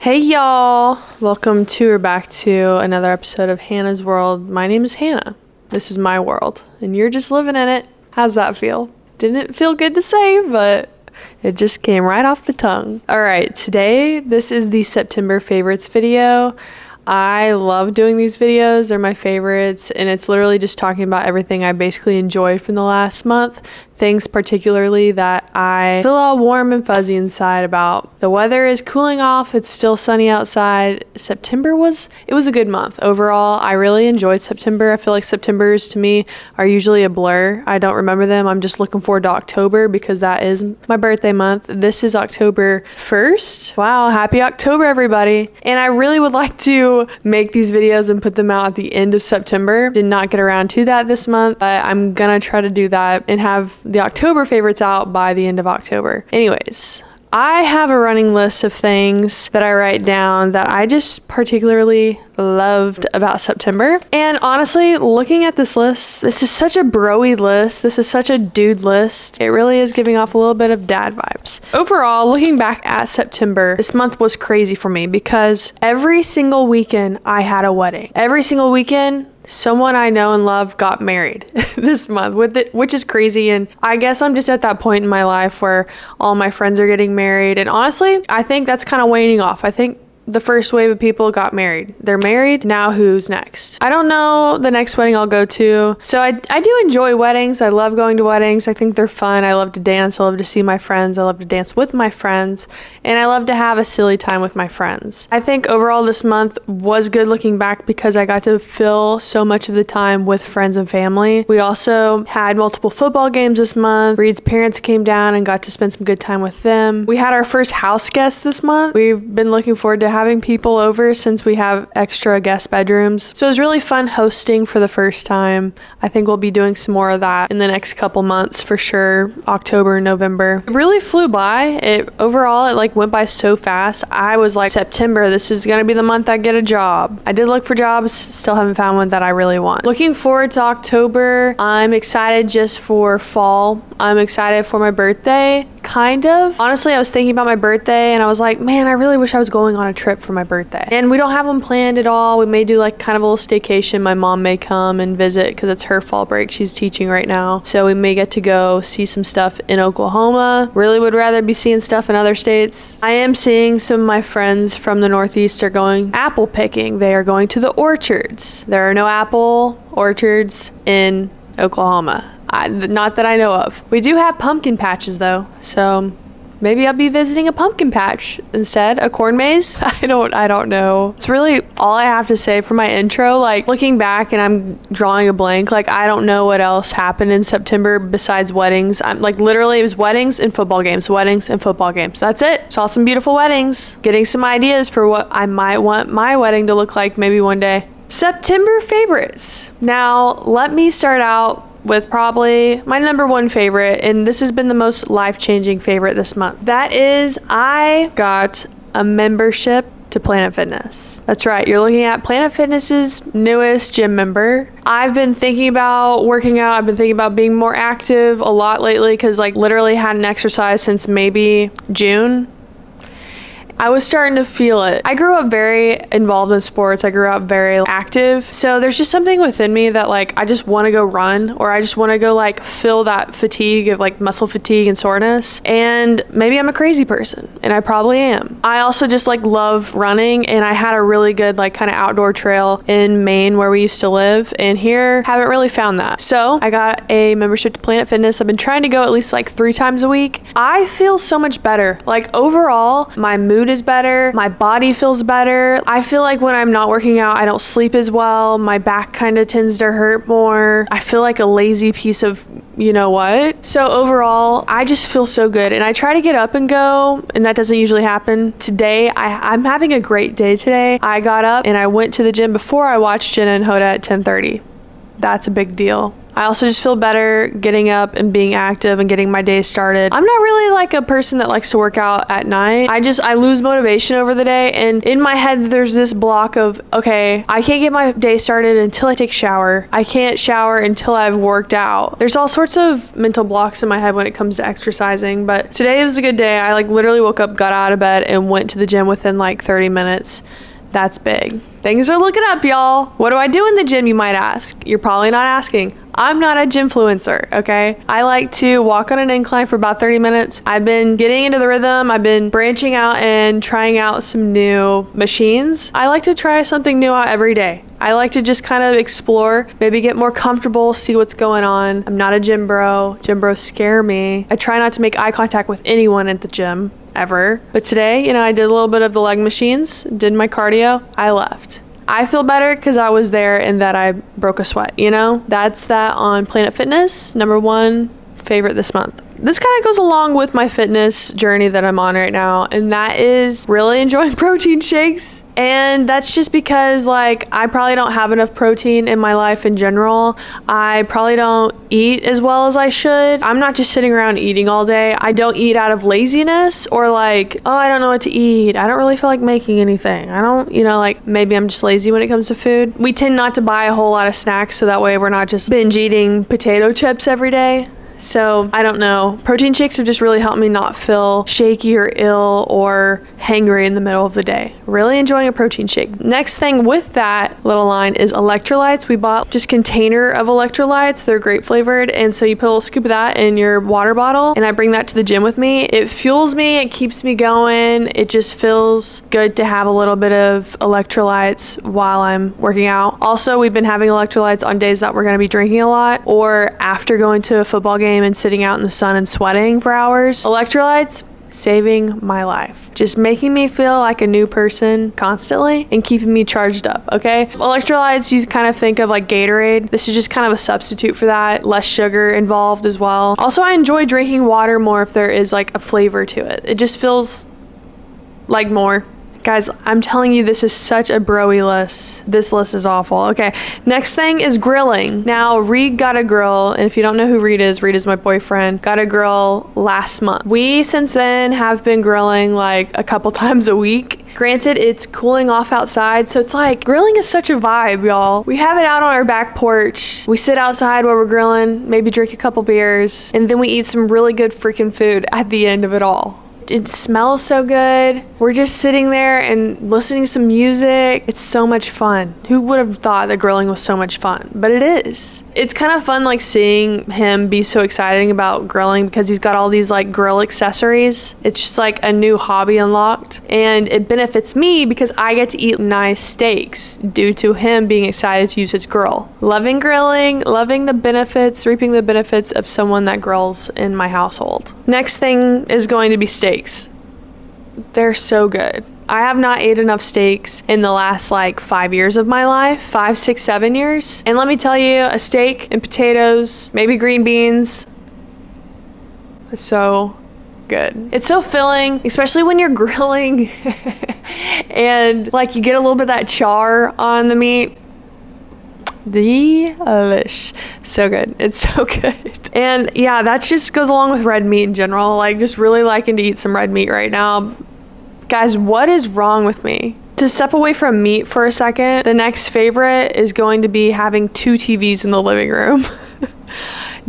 Hey y'all, welcome to or back to another episode of Hannah's World. My name is Hannah. This is my world and you're just living in it. How's that feel? Didn't feel good to say, but it just came right off the tongue. All right, today this is the September favorites video. I love doing these videos. They're my favorites, and it's literally just talking about everything I basically enjoyed from the last month. Things particularly that I feel all warm and fuzzy inside about. The weather is cooling off. It's still sunny outside. September was a good month. Overall, I really enjoyed September. I feel like Septembers to me are usually a blur. I don't remember them. I'm just looking forward to October because that is my birthday month. This is October 1st. Wow, happy October, everybody. And I really would like to make these videos and put them out at the end of September. Did not get around to that this month, but I'm gonna try to do that and have the October favorites out by the end of October. Anyways, I have a running list of things that I write down that I just particularly loved about September. And honestly, looking at this list, this is such a bro-y list. This is such a dude list. It really is giving off a little bit of dad vibes. Overall, looking back at September, this month was crazy for me because every single weekend I had a wedding. Every single weekend, someone I know and love got married this month, which is crazy. And I guess I'm just at that point in my life where all my friends are getting married. And honestly, I think that's kind of waning off. I think the first wave of people got married. They're married. Now who's next? I don't know the next wedding I'll go to. So I do enjoy weddings. I love going to weddings. I think they're fun. I love to dance. I love to see my friends. I love to dance with my friends. And I love to have a silly time with my friends. I think overall this month was good looking back because I got to fill so much of the time with friends and family. We also had multiple football games this month. Reed's parents came down and got to spend some good time with them. We had our first house guest this month. We've been looking forward to having people over since we have extra guest bedrooms. So it was really fun hosting for the first time. I think we'll be doing some more of that in the next couple months for sure. October, November. It really flew by. Overall, it went by so fast. I was like, September, this is gonna be the month I get a job. I did look for jobs, still haven't found one that I really want. Looking forward to October. I'm excited just for fall. I'm excited for my birthday. Kind of. Honestly, I was thinking about my birthday and I was like, man, I really wish I was going on a trip for my birthday. And we don't have one planned at all. We may do kind of a little staycation. My mom may come and visit because it's her fall break. She's teaching right now. So we may get to go see some stuff in Oklahoma. Really would rather be seeing stuff in other states. I am seeing some of my friends from the Northeast are going apple picking. They are going to the orchards. There are no apple orchards in Oklahoma. Not that I know of. We do have pumpkin patches though, so maybe I'll be visiting a pumpkin patch instead. A corn maze? I don't know. It's really all I have to say for my intro. Looking back and I'm drawing a blank. I don't know what else happened in September besides weddings. I'm literally it was weddings and football games. Weddings and football games. That's it. Saw some beautiful weddings. Getting some ideas for what I might want my wedding to look like maybe one day. September favorites. Now, let me start out with probably my number one favorite, and this has been the most life-changing favorite this month. That is, I got a membership to Planet Fitness. That's right, you're looking at Planet Fitness's newest gym member. I've been thinking about working out. I've been thinking about being more active a lot lately because literally hadn't exercised since maybe June. I was starting to feel it. I grew up very involved in sports. I grew up very active. So there's just something within me that I just want to go run, or I just want to go fill that fatigue of muscle fatigue and soreness. And maybe I'm a crazy person, and I probably am. I also just love running, and I had a really good kind of outdoor trail in Maine where we used to live, and here haven't really found that. So I got a membership to Planet Fitness. I've been trying to go at least 3 times a week. I feel so much better. Overall, my mood is better. My body feels better. I feel when I'm not working out, I don't sleep as well. My back kind of tends to hurt more. I feel like a lazy piece of you know what. So overall, I just feel so good, and I try to get up and go, and that doesn't usually happen. Today, I'm having a great day today. I got up and I went to the gym before I watched Jenna and Hoda at 10:30. That's a big deal. I also just feel better getting up and being active and getting my day started. I'm not really like a person that likes to work out at night. I lose motivation over the day, and in my head there's this block of, okay, I can't get my day started until I take a shower. I can't shower until I've worked out. There's all sorts of mental blocks in my head when it comes to exercising, but today was a good day. I like literally woke up, got out of bed, and went to the gym within like 30 minutes. That's big. Things are looking up, y'all. What do I do in the gym, you might ask? You're probably not asking. I'm not a gymfluencer, okay? I like to walk on an incline for about 30 minutes. I've been getting into the rhythm. I've been branching out and trying out some new machines. I like to try something new out every day. I like to just kind of explore, maybe get more comfortable, see what's going on. I'm not a gym bro. Gym bros scare me. I try not to make eye contact with anyone at the gym, ever. But today, I did a little bit of the leg machines, did my cardio, I left. I feel better because I was there and that I broke a sweat, That's that on Planet Fitness, #1 favorite this month. This kind of goes along with my fitness journey that I'm on right now, and that is really enjoying protein shakes. And that's just because I probably don't have enough protein in my life in general. I probably don't eat as well as I should. I'm not just sitting around eating all day. I don't eat out of laziness or I don't know what to eat. I don't really feel like making anything. I don't, maybe I'm just lazy when it comes to food. We tend not to buy a whole lot of snacks so that way we're not just binge eating potato chips every day. So I don't know. Protein shakes have just really helped me not feel shaky or ill or hangry in the middle of the day. Really enjoying a protein shake. Next thing with that little line is electrolytes. We bought just container of electrolytes. They're grape flavored. And so you put a little scoop of that in your water bottle, and I bring that to the gym with me. It fuels me. It keeps me going. It just feels good to have a little bit of electrolytes while I'm working out. Also, we've been having electrolytes on days that we're going to be drinking a lot or after going to a football game and sitting out in the sun and sweating for hours. Electrolytes, saving my life. Just making me feel like a new person constantly and keeping me charged up, okay? Electrolytes, you kind of think of like Gatorade. This is just kind of a substitute for that. Less sugar involved as well. Also, I enjoy drinking water more if there is like a flavor to it. It just feels like more. Guys, I'm telling you, this is such a bro-y list. This list is awful. Okay, next thing is grilling. Now, Reed got a grill, and if you don't know who Reed is my boyfriend, got a grill last month. We, since then, have been grilling like a couple times a week. Granted, it's cooling off outside, so it's like, grilling is such a vibe, y'all. We have it out on our back porch. We sit outside while we're grilling, maybe drink a couple beers, and then we eat some really good freaking food at the end of it all. It smells so good. We're just sitting there and listening to some music. It's so much fun. Who would have thought that grilling was so much fun? But it is. It's kind of fun seeing him be so excited about grilling because he's got all these grill accessories. It's just like a new hobby unlocked. And it benefits me because I get to eat nice steaks due to him being excited to use his grill. Loving grilling, loving the benefits, reaping the benefits of someone that grills in my household. Next thing is going to be steaks. They're so good. I have not ate enough steaks in the last 5 years of my life, 5, 6, 7 years. And let me tell you, a steak and potatoes, maybe green beans, it's so good. It's so filling, especially when you're grilling and you get a little bit of that char on the meat. Delish. So good. It's so good. And yeah, that just goes along with red meat in general. Just really liking to eat some red meat right now. Guys, what is wrong with me? To step away from meat for a second, the next favorite is going to be having 2 TVs in the living room.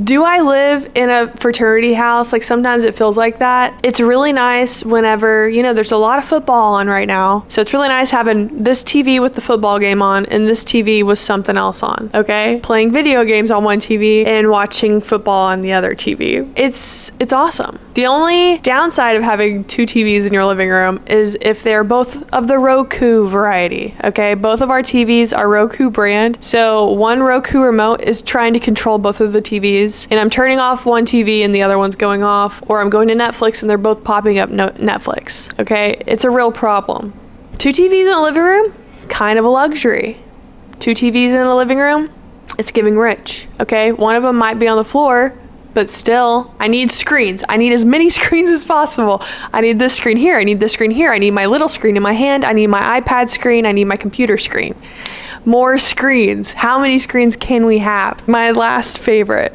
Do I live in a fraternity house? Sometimes it feels like that. It's really nice whenever, there's a lot of football on right now. So it's really nice having this TV with the football game on and this TV with something else on, okay? Playing video games on one TV and watching football on the other TV. It's awesome. The only downside of having 2 TVs in your living room is if they're both of the Roku variety, okay? Both of our TVs are Roku brand. So one Roku remote is trying to control both of the TVs. And I'm turning off one TV and the other one's going off, or I'm going to Netflix and they're both popping up Netflix. Okay, it's a real problem. 2 TVs in a living room, kind of a luxury. 2 TVs in a living room, it's giving rich. Okay, one of them might be on the floor, But still, I need screens. I need as many screens as possible. I need this screen here. I need this screen here. I need my little screen in my hand. I need my iPad screen. I need my computer screen. More screens. How many screens can we have? My last favorite,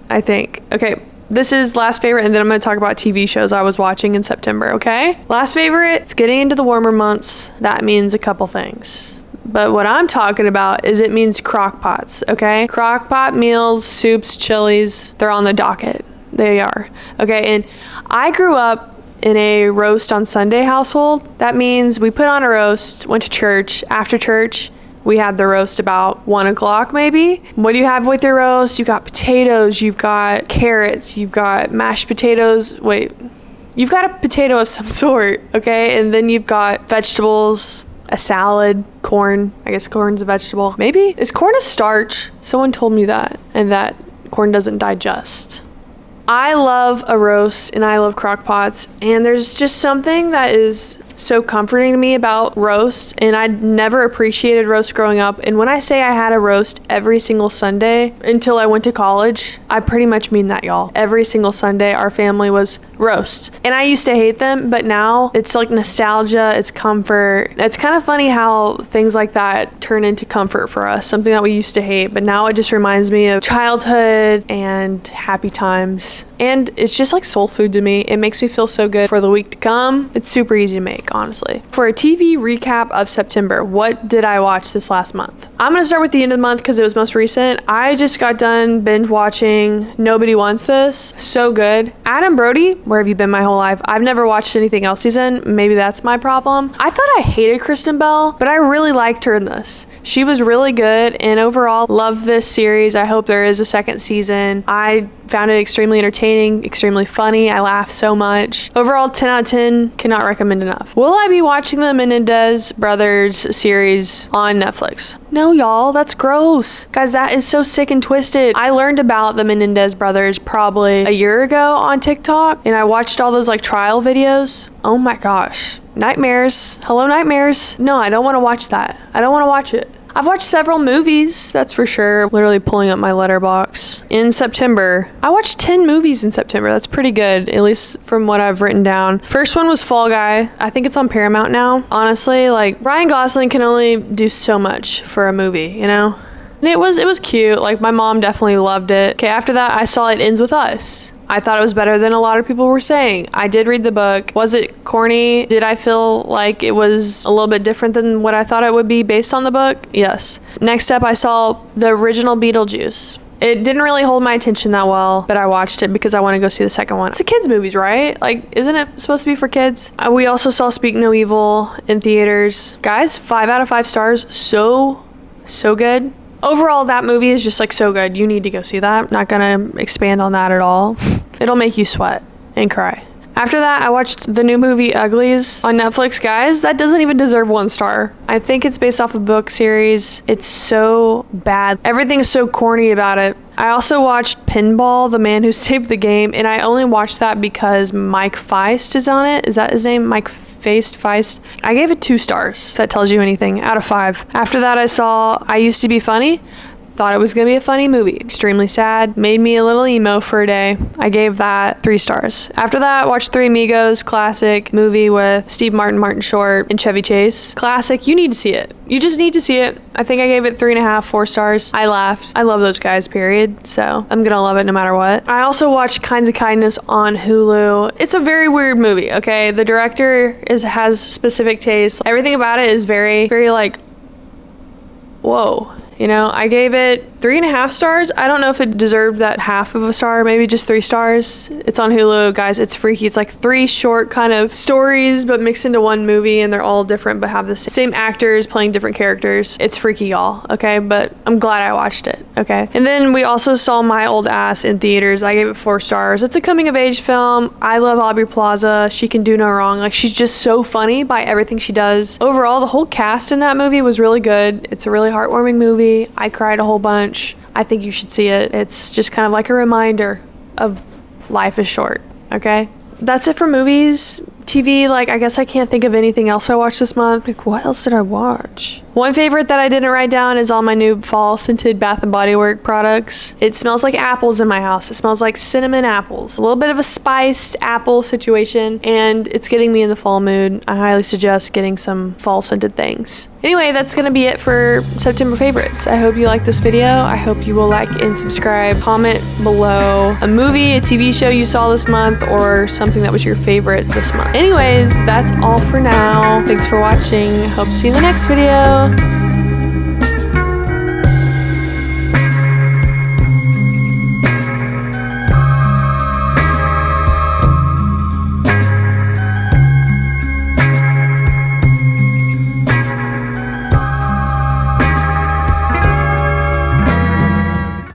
I think. Okay, this is last favorite, and then I'm going to talk about TV shows I was watching in September, okay? Last favorite, it's getting into the warmer months. That means a couple things. But what I'm talking about is it means Crockpots, okay? Crockpot meals, soups, chilies, they're on the docket. They are, okay? And I grew up in a roast on Sunday household. That means we put on a roast, went to church. After church, we had the roast about 1 o'clock maybe. What do you have with your roast? You've got potatoes, you've got carrots, you've got mashed potatoes. Wait, you've got a potato of some sort, okay? And then you've got vegetables, a salad, corn. I guess corn's a vegetable. Maybe? Is corn a starch? Someone told me that, and that corn doesn't digest. I love a roast and I love crock pots, and there's just something that is so comforting to me about roast, and I never appreciated roast growing up. And when I say I had a roast every single Sunday until I went to college, I pretty much mean that, y'all. Every single Sunday our family was roast, and I used to hate them, but now it's like nostalgia, it's comfort. It's kind of funny how things like that turn into comfort for us, something that we used to hate, but now it just reminds me of childhood and happy times, and it's just like soul food to me. It makes me feel so good for the week to come. It's super easy to make, honestly. For a TV recap of September, what did I watch this last month? I'm gonna start with the end of the month because it was most recent. I just got done binge watching Nobody Wants This. So good. Adam Brody, where have you been my whole life? I've never watched anything else he's in. Maybe that's my problem. I thought I hated Kristen Bell, but I really liked her in this. She was really good, and overall, love this series. I hope there is a second season. I found it extremely entertaining, extremely funny. I laughed so much. Overall, 10 out of 10, cannot recommend enough. Will I be watching the Menendez Brothers series on Netflix? No, y'all, that's gross. Guys, that is so sick and twisted. I learned about the Menendez Brothers probably a year ago on TikTok, and I watched all those like trial videos. Oh my gosh. Nightmares. Hello, nightmares. No, I don't want to watch that. I don't want to watch it. I've watched several movies, that's for sure. Literally pulling up my letterbox. In September, I watched 10 movies in September. That's pretty good, at least from what I've written down. First one was Fall Guy. I think it's on Paramount now. Honestly, like, Ryan Gosling can only do so much for a movie, you know? And it was cute. Like, my mom definitely loved it. Okay, after that, I saw It Ends With Us. I thought it was better than a lot of people were saying. I did read the book. Was it corny? Did I feel like it was a little bit different than what I thought it would be based on the book? Yes. Next up, I saw the original Beetlejuice. It didn't really hold my attention that well, but I watched it because I want to go see the second one. It's a kids' movies, right? Like, isn't it supposed to be for kids? We also saw Speak No Evil in theaters. Guys, 5 out of 5 stars. So good. Overall, that movie is just like so good. You need to go see that. Not gonna expand on that at all. It'll make you sweat and cry. After that, I watched the new movie Uglies on Netflix. Guys, that doesn't even deserve 1 star. I think it's based off a book series. It's so bad. Everything's so corny about it. I also watched Pinball, The Man Who Saved the Game, and I only watched that because Mike Feist is on it. Is that his name? Mike Feist. I gave it 2 stars, if that tells you anything, out of 5. After that, I saw I Used to Be Funny. Thought it was gonna be a funny movie. Extremely sad. Made me a little emo for a day. I gave that 3 stars. After that, watched Three Amigos, classic movie with Steve Martin, Martin Short, and Chevy Chase. Classic. You need to see it. You just need to see it. I think I gave it 3.5, 4 stars. I laughed. I love those guys, period. So I'm gonna love it no matter what. I also watched Kinds of Kindness on Hulu. It's a very weird movie, okay? The director has specific tastes. Everything about it is very, very like, whoa. You know, I gave it 3.5 stars. I don't know if it deserved that half of a star, maybe just 3 stars. It's on Hulu, guys. It's freaky. It's like 3 short kind of stories, but mixed into one movie, and they're all different, but have the same actors playing different characters. It's freaky, y'all, okay? But I'm glad I watched it, okay? And then we also saw My Old Ass in theaters. I gave it 4 stars. It's a coming-of-age film. I love Aubrey Plaza. She can do no wrong. Like, she's just so funny by everything she does. Overall, the whole cast in that movie was really good. It's a really heartwarming movie. I cried a whole bunch. I think you should see it. It's just kind of like a reminder of life is short, okay? That's it for movies. TV, like, I guess I can't think of anything else I watched this month. Like, what else did I watch? One favorite that I didn't write down is all my new fall scented Bath and Body Works products. It smells like apples in my house. It smells like cinnamon apples. A little bit of a spiced apple situation, and it's getting me in the fall mood. I highly suggest getting some fall scented things. Anyway, that's gonna be it for September favorites. I hope you like this video. I hope you will like and subscribe. Comment below a movie, a TV show you saw this month, or something that was your favorite this month. Anyways, that's all for now. Thanks for watching. Hope to see you in the next video.